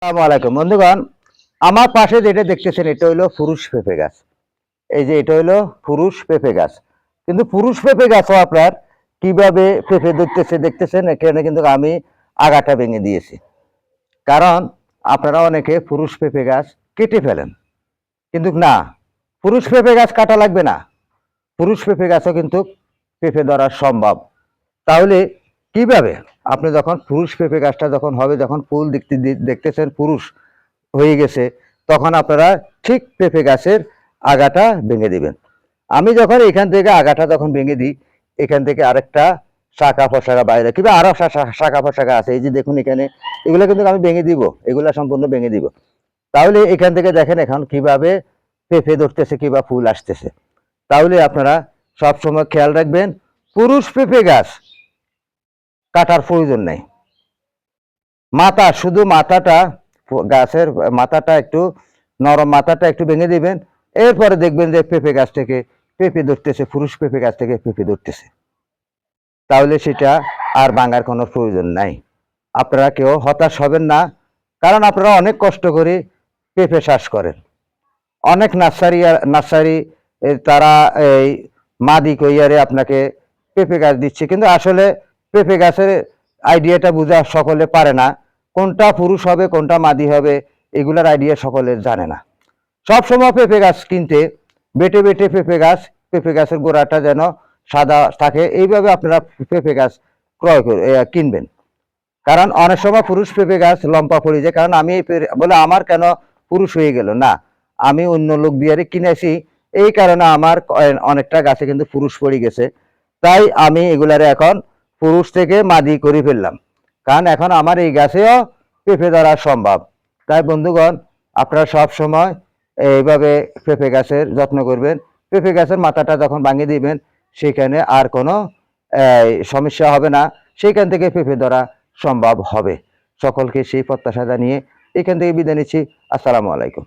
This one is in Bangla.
আসসালামু আলাইকুম বন্ধুগণ। আমার পাশে যেটা দেখতেছেন এটা হইলো পুরুষ পেঁপে গাছ। এই যে এটা হইলো পুরুষ পেঁপে গাছ। কিন্তু পুরুষ পেঁপে গাছও আপনার কিভাবে পেঁপে ধরতেছে দেখতেছেন, এখানে কিন্তু আমি আগাটা ভেঙে দিয়েছি। কারণ আপনারা অনেকে পুরুষ পেঁপে গাছ কেটে ফেলেন, কিন্তু না, পুরুষ পেঁপে গাছ কাটা লাগবে না। পুরুষ পেঁপে গাছও কিন্তু পেঁপে ধরা সম্ভব। তাহলে কিভাবে আপনি যখন পুরুষ পেঁপে গাছটা যখন হবে, যখন ফুল দেখতেছেন পুরুষ হয়ে গেছে, তখন আপনারা ঠিক পেঁপে গাছের আগাটা ভেঙে দিবেন। আমি যখন এখান থেকে আগাটা যখন ভেঙে দিই, এখান থেকে আরেকটা শাখা প্রশাখা বাইরে কিংবা আরো শাখা প্রশাখা আছে, এই যে দেখুন এখানে, এগুলো কিন্তু আমি ভেঙে দিব, এগুলা সম্পূর্ণ ভেঙে দিব। তাহলে এখান থেকে দেখেন এখন কিভাবে পেঁপে ধরতেছে কিংবা ফুল আসতেছে। তাহলে আপনারা সবসময় খেয়াল রাখবেন, পুরুষ পেঁপে গাছ কাটার প্রয়োজন নেই। মাথা, শুধু মাথাটা, গাছের মাথাটা একটু নরম, মাথাটা একটু ভেঙে দিবেন। এরপরে দেখবেন যে পেঁপে গাছ থেকে পেঁপে ধরতেছে, পুরুষ পেঁপে গাছ থেকে পেঁপে ধরতেছে। তাহলে সেটা আর ভাঙার কোনো প্রয়োজন নাই। আপনারা কেউ হতাশ হবেন না, কারণ আপনারা অনেক কষ্ট করে পেঁপে চাষ করেন। অনেক নার্সারি তারা এই মাদি কইয়ারে আপনাকে পেঁপে গাছ দিচ্ছে, কিন্তু আসলে পেঁপে গাছের আইডিয়াটা বোঝা সকলে পারে না। কোনটা পুরুষ হবে কোনটা মাদি হবে এগুলার আইডিয়া সকলে জানে না। সব সময় পেঁপে গাছ কিনতে বেটে বেটে পেঁপে গাছের গোড়াটা যেন সাদা থাকে, এইভাবে আপনারা পেঁপে গাছ ক্রয় করে কিনবেন। কারণ অনেক সময় পুরুষ পেঁপে গাছ লম্পা পড়ে যায়, কারণ আমি বলে আমার কেন পুরুষ হয়ে গেল না, আমি অন্য লোক দিয়ে কিনেছি, এই কারণে আমার অনেকটা গাছে কিন্তু পুরুষ পড়ে গেছে। তাই আমি এগুলারে এখন পুরুষ থেকে মাদি করে ফেললাম, কারণ এখন আমার এই গাছেও পেঁপে ধরা সম্ভব। তাই বন্ধুগণ, আপনারা সব সময় এইভাবে পেঁপে গাছের যত্ন করবেন। পেঁপে গাছের মাথাটা যখন ভাঙিয়ে দিবেন, সেখানে আর কোনো সমস্যা হবে না, সেইখান থেকে পেঁপে ধরা সম্ভব হবে। সকলকে সেই প্রত্যাশা জানিয়ে এখান থেকে বিদায় নিচ্ছি। আসসালামু আলাইকুম।